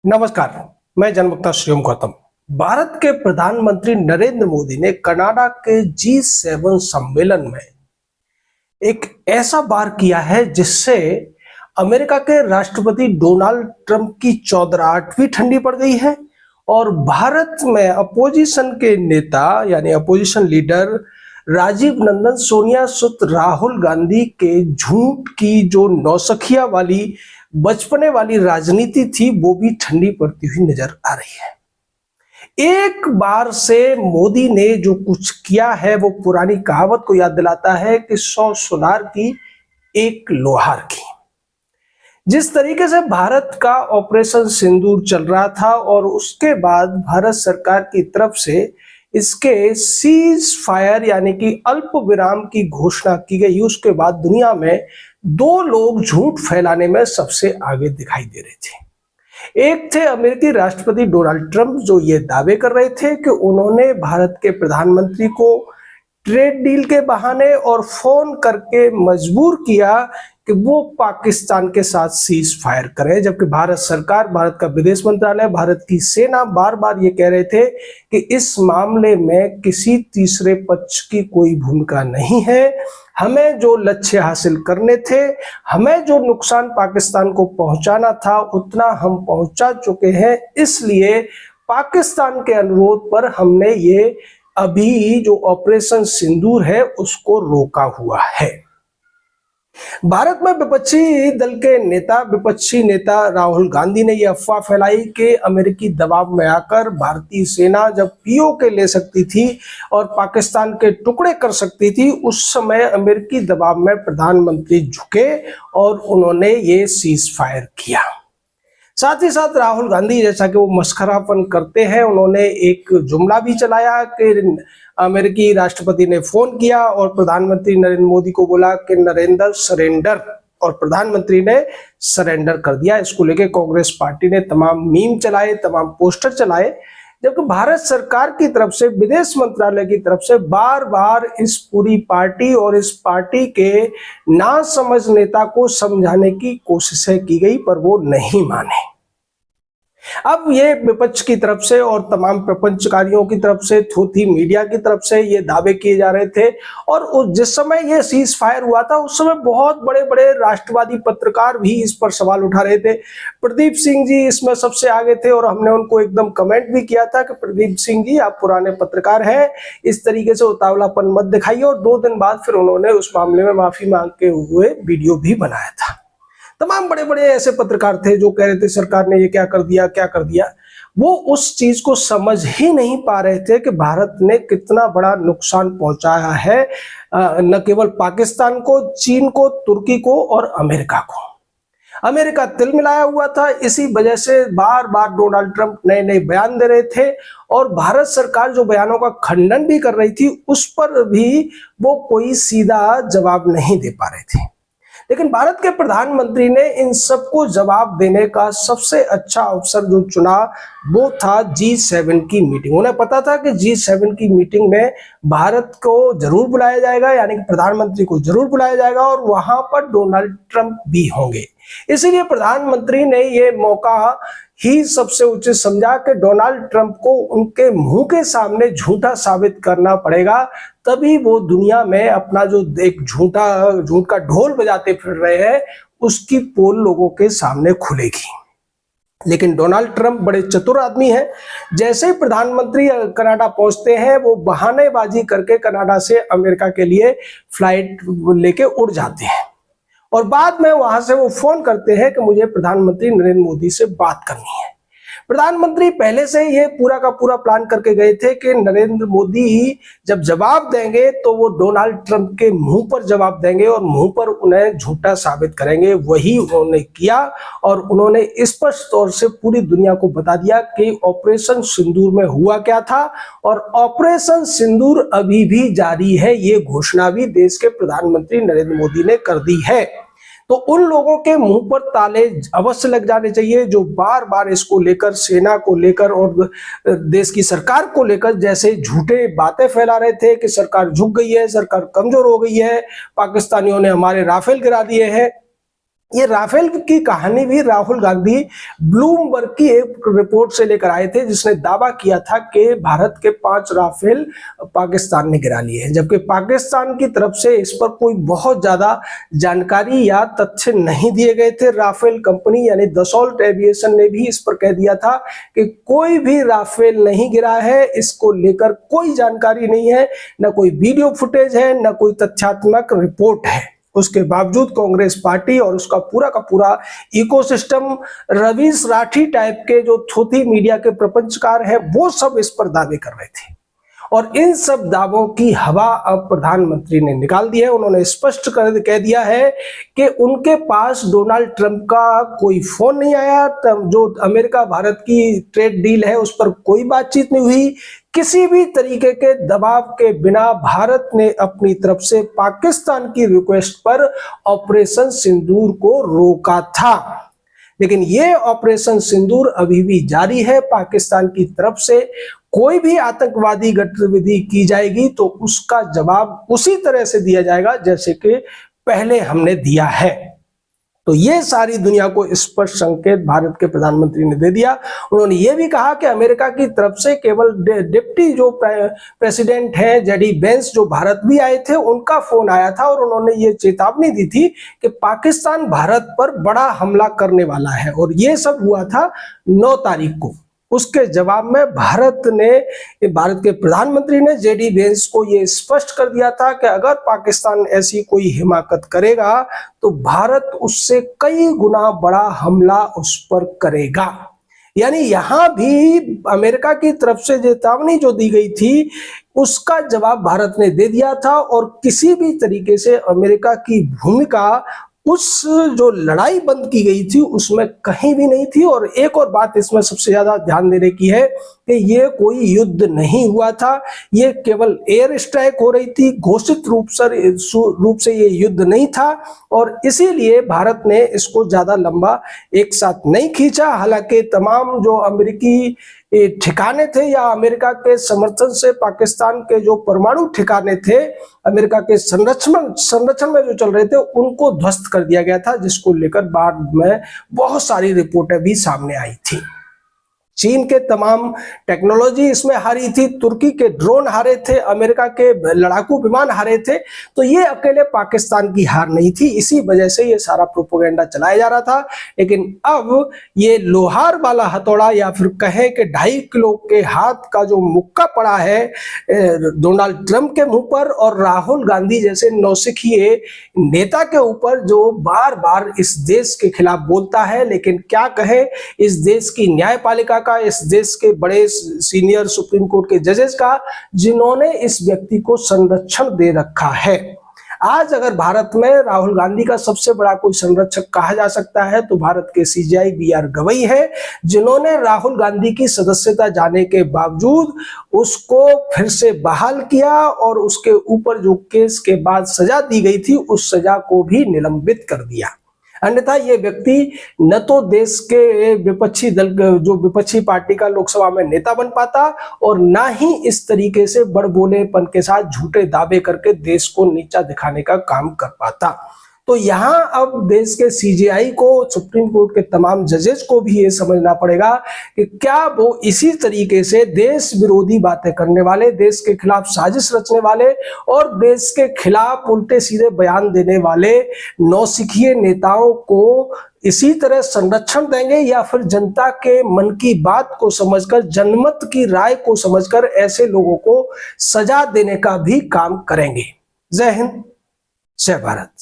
नमस्कार। मैं जनवक्ता श्रीम गौतम। भारत के प्रधानमंत्री नरेंद्र मोदी ने कनाडा के G7 सम्मेलन में एक ऐसा वार किया है जिससे अमेरिका के राष्ट्रपति डोनाल्ड ट्रंप की चौधराहट भी ठंडी पड़ गई है और भारत में अपोजिशन के नेता यानी अपोजिशन लीडर राजीव नंदन सोनिया सुत राहुल गांधी के झूठ की जो नौसखिया वाली बचपने वाली राजनीति थी वो भी ठंडी पड़ती हुई नजर आ रही है। एक बार से मोदी ने जो कुछ किया है वो पुरानी कहावत को याद दिलाता है कि 100 सुनार की एक लोहार की। जिस तरीके से भारत का ऑपरेशन सिंदूर चल रहा था और उसके बाद भारत सरकार की तरफ से इसके सीज फायर यानी कि अल्प विराम की घोषणा की गई, उसके बाद दुनिया में दो लोग झूठ फैलाने में सबसे आगे दिखाई दे रहे थे। एक थे अमेरिकी राष्ट्रपति डोनाल्ड ट्रंप, जो ये दावे कर रहे थे कि उन्होंने भारत के प्रधानमंत्री को ट्रेड डील के बहाने और फोन करके मजबूर किया कि वो पाकिस्तान के साथ सीज फायर करें, जबकि भारत सरकार, भारत का विदेश मंत्रालय, भारत की सेना बार बार ये कह रहे थे कि इस मामले में किसी तीसरे पक्ष की कोई भूमिका नहीं है। हमें जो लक्ष्य हासिल करने थे, हमें जो नुकसान पाकिस्तान को पहुंचाना था, उतना हम पहुंचा चुके हैं। इसलिए पाकिस्तान के अनुरोध पर हमने ये अभी जो ऑपरेशन सिंदूर है उसको रोका हुआ है। भारत में विपक्षी नेता राहुल गांधी ने यह अफवाह फैलाई कि अमेरिकी दबाव में आकर भारतीय सेना जब पीओके ले सकती थी और पाकिस्तान के टुकड़े कर सकती थी, उस समय अमेरिकी दबाव में प्रधानमंत्री झुके और उन्होंने ये सीज फायर किया। साथ ही साथ राहुल गांधी, जैसा कि वो मस्खरापन करते हैं, उन्होंने एक जुमला भी चलाया कि अमेरिकी राष्ट्रपति ने फोन किया और प्रधानमंत्री नरेंद्र मोदी को बोला कि नरेंद्र सरेंडर, और प्रधानमंत्री ने सरेंडर कर दिया। इसको लेके कांग्रेस पार्टी ने तमाम मीम चलाए, तमाम पोस्टर चलाए, जबकि भारत सरकार की तरफ से, विदेश मंत्रालय की तरफ से बार बार इस पूरी पार्टी और इस पार्टी के नासमझ नेता को समझाने की कोशिशें की गई, पर वो नहीं माने। अब ये विपक्ष की तरफ से और तमाम प्रपंचकारियों की तरफ से, थोथी मीडिया की तरफ से ये दावे किए जा रहे थे। और जिस समय ये सीज फायर हुआ था उस समय बहुत बड़े बड़े राष्ट्रवादी पत्रकार भी इस पर सवाल उठा रहे थे। प्रदीप सिंह जी इसमें सबसे आगे थे और हमने उनको एकदम कमेंट भी किया था कि प्रदीप सिंह जी, आप पुराने पत्रकार हैं, इस तरीके से उतावलापन मत दिखाइए। और 2 दिन बाद फिर उन्होंने उस मामले में माफी मांगते हुए वीडियो भी बनाया था। तमाम बड़े बड़े ऐसे पत्रकार थे जो कह रहे थे सरकार ने ये क्या कर दिया। वो उस चीज को समझ ही नहीं पा रहे थे कि भारत ने कितना बड़ा नुकसान पहुंचाया है, न केवल पाकिस्तान को, चीन को, तुर्की को और अमेरिका को। अमेरिका तिल मिलाया हुआ था, इसी वजह से बार बार डोनाल्ड ट्रंप नए नए बयान दे रहे थे और भारत सरकार जो बयानों का खंडन भी कर रही थी उस पर भी वो कोई सीधा जवाब नहीं दे पा रहे थे। लेकिन भारत के प्रधानमंत्री ने इन सबको जवाब देने का सबसे अच्छा अवसर जो चुना वो था G7 की मीटिंग। उन्हें पता था कि G7 की मीटिंग में भारत को जरूर बुलाया जाएगा, यानी कि प्रधानमंत्री को जरूर बुलाया जाएगा और वहां पर डोनाल्ड ट्रंप भी होंगे। इसीलिए प्रधानमंत्री ने ये मौका ही सबसे उचित समझा कि डोनाल्ड ट्रंप को उनके मुंह के सामने झूठा साबित करना पड़ेगा, तभी वो दुनिया में अपना जो एक झूठ का ढोल बजाते फिर रहे हैं उसकी पोल लोगों के सामने खुलेगी। लेकिन डोनाल्ड ट्रंप बड़े चतुर आदमी हैं। जैसे ही प्रधानमंत्री कनाडा पहुंचते हैं वो बहानेबाजी करके कनाडा से अमेरिका के लिए फ्लाइट लेके उड़ जाते हैं और बाद में वहां से वो फोन करते हैं कि मुझे प्रधानमंत्री नरेंद्र मोदी से बात करनी है। प्रधानमंत्री पहले से ये पूरा का पूरा प्लान करके गए थे कि नरेंद्र मोदी जब जवाब देंगे तो वो डोनाल्ड ट्रंप के मुंह पर जवाब देंगे और मुंह पर उन्हें झूठा साबित करेंगे। वही उन्होंने किया और उन्होंने स्पष्ट तौर से पूरी दुनिया को बता दिया कि ऑपरेशन सिंदूर में हुआ क्या था और ऑपरेशन सिंदूर अभी भी जारी है। ये घोषणा भी देश के प्रधानमंत्री नरेंद्र मोदी ने कर दी है। तो उन लोगों के मुंह पर ताले अवश्य लग जाने चाहिए जो बार बार इसको लेकर, सेना को लेकर और देश की सरकार को लेकर जैसे झूठे बातें फैला रहे थे कि सरकार झुक गई है, सरकार कमजोर हो गई है, पाकिस्तानियों ने हमारे राफेल गिरा दिए हैं। ये राफेल की कहानी भी राहुल गांधी ब्लूमबर्ग की एक रिपोर्ट से लेकर आए थे, जिसने दावा किया था कि भारत के 5 राफेल पाकिस्तान ने गिरा लिए हैं, जबकि पाकिस्तान की तरफ से इस पर कोई बहुत ज्यादा जानकारी या तथ्य नहीं दिए गए थे। राफेल कंपनी यानी दसॉल्ट एविएशन ने भी इस पर कह दिया था कि कोई भी राफेल नहीं गिरा है, इसको लेकर कोई जानकारी नहीं है, न कोई वीडियो फुटेज है, न कोई तथ्यात्मक रिपोर्ट है। उसके बावजूद कांग्रेस पार्टी और उसका पूरा का पूरा इकोसिस्टम, रवीश राठी टाइप के जो थोथी मीडिया के प्रपंचकार हैं, वो सब इस पर दावे कर रहे थे। और इन सब दावों की हवा अब प्रधानमंत्री ने निकाल दी है। उन्होंने स्पष्ट कर कह दिया है कि उनके पास डोनाल्ड ट्रंप का कोई फोन नहीं आया, जो अमेरिका भारत की ट्रेड डील है उस पर कोई बातचीत नहीं हुई, किसी भी तरीके के दबाव के बिना भारत ने अपनी तरफ से पाकिस्तान की रिक्वेस्ट पर ऑपरेशन सिंदूर को रोका था। लेकिन ये ऑपरेशन सिंदूर अभी भी जारी है। पाकिस्तान की तरफ से कोई भी आतंकवादी गतिविधि की जाएगी तो उसका जवाब उसी तरह से दिया जाएगा जैसे कि पहले हमने दिया है। तो ये सारी दुनिया को स्पष्ट संकेत भारत के प्रधानमंत्री ने दे दिया। उन्होंने ये भी कहा कि अमेरिका की तरफ से केवल डिप्टी जो प्रेसिडेंट हैं जेडी वेंस, जो भारत भी आए थे, उनका फोन आया था और उन्होंने ये चेतावनी दी थी कि पाकिस्तान भारत पर बड़ा हमला करने वाला है। और ये सब हुआ था 9 तारीख को। उसके जवाब में भारत के प्रधानमंत्री ने जेडी वेंस को यह स्पष्ट कर दिया था कि अगर पाकिस्तान ऐसी कोई हिमाकत करेगा तो भारत उससे कई गुना बड़ा हमला उस पर करेगा। यानी यहां भी अमेरिका की तरफ से चेतावनी जो दी गई थी उसका जवाब भारत ने दे दिया था और किसी भी तरीके से अमेरिका की भूमिका उस जो लड़ाई बंद की गई थी उसमें कहीं भी नहीं थी। और एक और बात इसमें सबसे ज्यादा ध्यान देने की है कि ये कोई युद्ध नहीं हुआ था, ये केवल एयर स्ट्राइक हो रही थी, घोषित रूप से ये युद्ध नहीं था। और इसीलिए भारत ने इसको ज्यादा लंबा एक साथ नहीं खींचा। हालांकि तमाम जो अमेरिकी ठिकाने थे या अमेरिका के समर्थन से पाकिस्तान के जो परमाणु ठिकाने थे अमेरिका के संरक्षण में जो चल रहे थे उनको ध्वस्त कर दिया गया था, जिसको लेकर बाद में बहुत सारी रिपोर्टें भी सामने आई थी। चीन के तमाम टेक्नोलॉजी इसमें हारी थी, तुर्की के ड्रोन हारे थे, अमेरिका के लड़ाकू विमान हारे थे। तो ये अकेले पाकिस्तान की हार नहीं थी, इसी वजह से ये सारा प्रोपेगेंडा चलाया जा रहा था। लेकिन अब ये लोहार वाला हथौड़ा या फिर कहें कि 2.5 किलो के हाथ का जो मुक्का पड़ा है डोनाल्ड ट्रंप के मुंह पर और राहुल गांधी जैसे नौसिखिए नेता के ऊपर, जो बार बार इस देश के खिलाफ बोलता है, लेकिन क्या कहे इस देश की न्यायपालिका का, इस देश के बड़े सीनियर सुप्रीम कोर्ट के जजेस का, जिन्होंने इस व्यक्ति को संरक्षण दे रखा है। आज अगर भारत में राहुल गांधी का सबसे बड़ा कोई संरक्षक कहा जा सकता है तो भारत के सीजेआई बीआर गवई है, जिन्होंने राहुल गांधी की सदस्यता जाने के बावजूद उसको फिर से बहाल किया और उसके ऊपर जो केस के बाद सजा दी गई थी उस सजा को भी निलंबित कर दिया। अन्यथा ये व्यक्ति न तो देश के विपक्षी दल जो विपक्षी पार्टी का लोकसभा में नेता बन पाता और ना ही इस तरीके से बड़बोलेपन के साथ झूठे दावे करके देश को नीचा दिखाने का काम कर पाता। तो यहाँ अब देश के सीजेआई को, सुप्रीम कोर्ट के तमाम जजेस को भी ये समझना पड़ेगा कि क्या वो इसी तरीके से देश विरोधी बातें करने वाले, देश के खिलाफ साजिश रचने वाले और देश के खिलाफ उल्टे सीधे बयान देने वाले नौसिखिए नेताओं को इसी तरह संरक्षण देंगे या फिर जनता के मन की बात को समझकर, जनमत की राय को समझकर ऐसे लोगों को सजा देने का भी काम करेंगे। जय हिंद, जय भारत।